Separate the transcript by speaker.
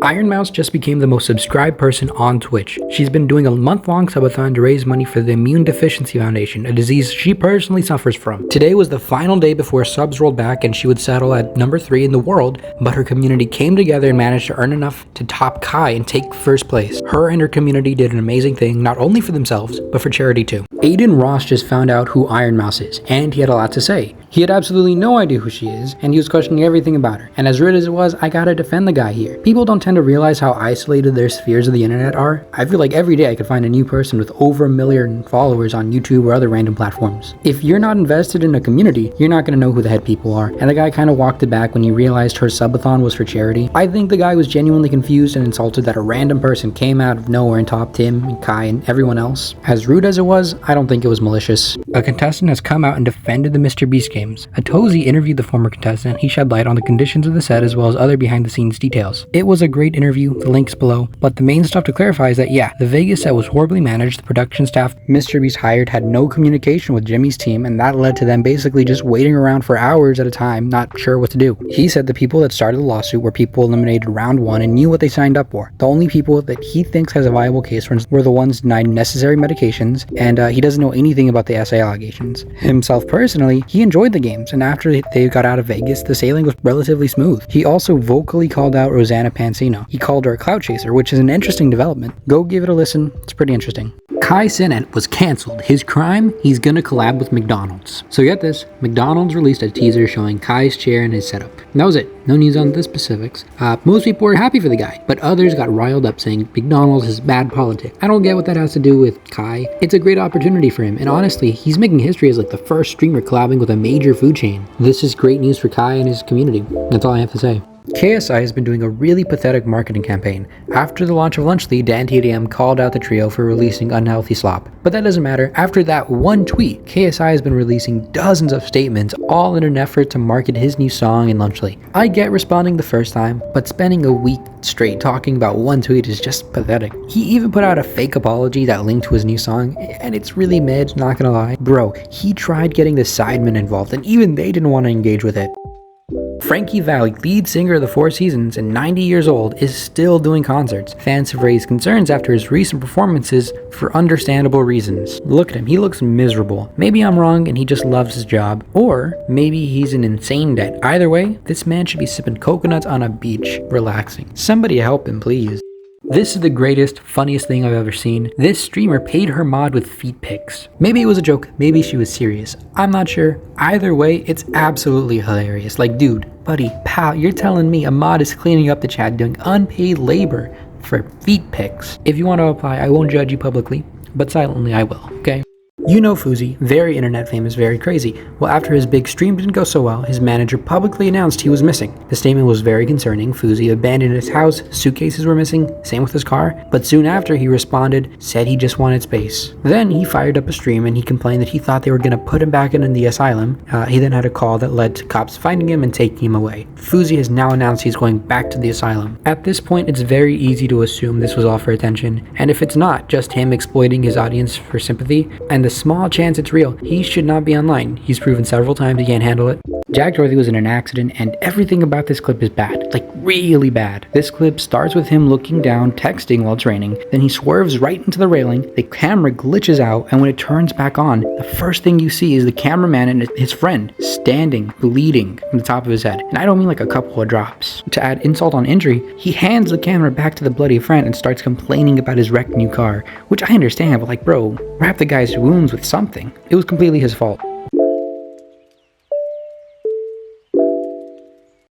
Speaker 1: Ironmouse just became the most subscribed person on Twitch. She's been doing a month-long subathon to raise money for the Immune Deficiency Foundation, a disease she personally suffers from. Today was the final day before subs rolled back and she would settle at number 3 in the world, but her community came together and managed to earn enough to top Kai and take first place. Her and her community did an amazing thing, not only for themselves, but for charity too. Aiden Ross just found out who Ironmouse is, and he had a lot to say. He had absolutely no idea who she is, and he was questioning everything about her. And as rude as it was, I gotta defend the guy here. People don't tend to realize how isolated their spheres of the internet are. I feel like every day I could find a new person with over 1 million followers on YouTube or other random platforms. If you're not invested in a community, you're not gonna know who the head people are. And the guy kinda walked it back when he realized her subathon was for charity. I think the guy was genuinely confused and insulted that a random person came out of nowhere and topped him and Kai and everyone else. As rude as it was, I don't think it was malicious. A contestant has come out and defended the Mr. Beast games. Atozy interviewed the former contestant. He shed light on the conditions of the set as well as other behind the scenes details. It was a great interview, the link's below, but the main stuff to clarify is that yeah, the Vegas set was horribly managed. The production staff Mr. Beast hired had no communication with Jimmy's team, and that led to them basically just waiting around for hours at a time, not sure what to do. He said the people that started the lawsuit were people eliminated round 1 and knew what they signed up for. The only people that he thinks has a viable case were the ones denied necessary medications, and he doesn't know anything about the SA allegations. Himself personally, he enjoyed the games, and after they got out of Vegas, the sailing was relatively smooth. He also vocally called out Rosanna Pansino. He called her a clout chaser, which is an interesting development. Go give it a listen, it's pretty interesting. Kai Cenat was cancelled. His crime? He's gonna collab with McDonald's. So get this, McDonald's released a teaser showing Kai's chair and his setup. And that was it. No news on the specifics. Most people were happy for the guy, but others got riled up saying McDonald's is bad politics. I don't get what that has to do with Kai. It's a great opportunity for him, and honestly, he's making history as like the first streamer collabing with a major food chain. This is great news for Kai and his community. That's all I have to say. KSI has been doing a really pathetic marketing campaign. After the launch of Lunchly, Dan TDM called out the trio for releasing unhealthy slop. But that doesn't matter. After that one tweet, KSI has been releasing dozens of statements, all in an effort to market his new song in Lunchly. I get responding the first time, but spending a week straight talking about one tweet is just pathetic. He even put out a fake apology that linked to his new song, and it's really mid, not gonna lie. Bro, he tried getting the Sidemen involved, and even they didn't want to engage with it. Frankie Valli, lead singer of the Four Seasons and 90 years old, is still doing concerts. Fans have raised concerns after his recent performances for understandable reasons. Look at him, he looks miserable. Maybe I'm wrong and he just loves his job, or maybe he's in insane debt. Either way, this man should be sipping coconuts on a beach, relaxing. Somebody help him, please. This is the greatest, funniest thing I've ever seen. This streamer paid her mod with feet pics. Maybe it was a joke, maybe she was serious. I'm not sure. Either way, it's absolutely hilarious. Like, dude, buddy, pal, you're telling me a mod is cleaning up the chat doing unpaid labor for feet pics. If you want to apply, I won't judge you publicly, but silently I will, okay? You know Fuzi, very internet famous, very crazy. Well, after his big stream didn't go so well, his manager publicly announced he was missing. The statement was very concerning. Fuzi abandoned his house, suitcases were missing, same with his car, but soon after he responded, said he just wanted space. Then he fired up a stream and he complained that he thought they were gonna put him back in the asylum. He then had a call that led to cops finding him and taking him away. Fuzi has now announced he's going back to the asylum. At this point, it's very easy to assume this was all for attention, and if it's not, just him exploiting his audience for sympathy, and the small chance it's real, he should not be online. He's proven several times he can't handle it. Jack Dorothy was in an accident, and everything about this clip is bad, like really bad. This clip starts with him looking down, texting while it's raining, then he swerves right into the railing, the camera glitches out, and when it turns back on, the first thing you see is the cameraman and his friend standing, bleeding from the top of his head. And I don't mean like a couple of drops. To add insult on injury, he hands the camera back to the bloody friend and starts complaining about his wrecked new car, which I understand, but like, bro, wrap the guy's wounds with something. It was completely his fault.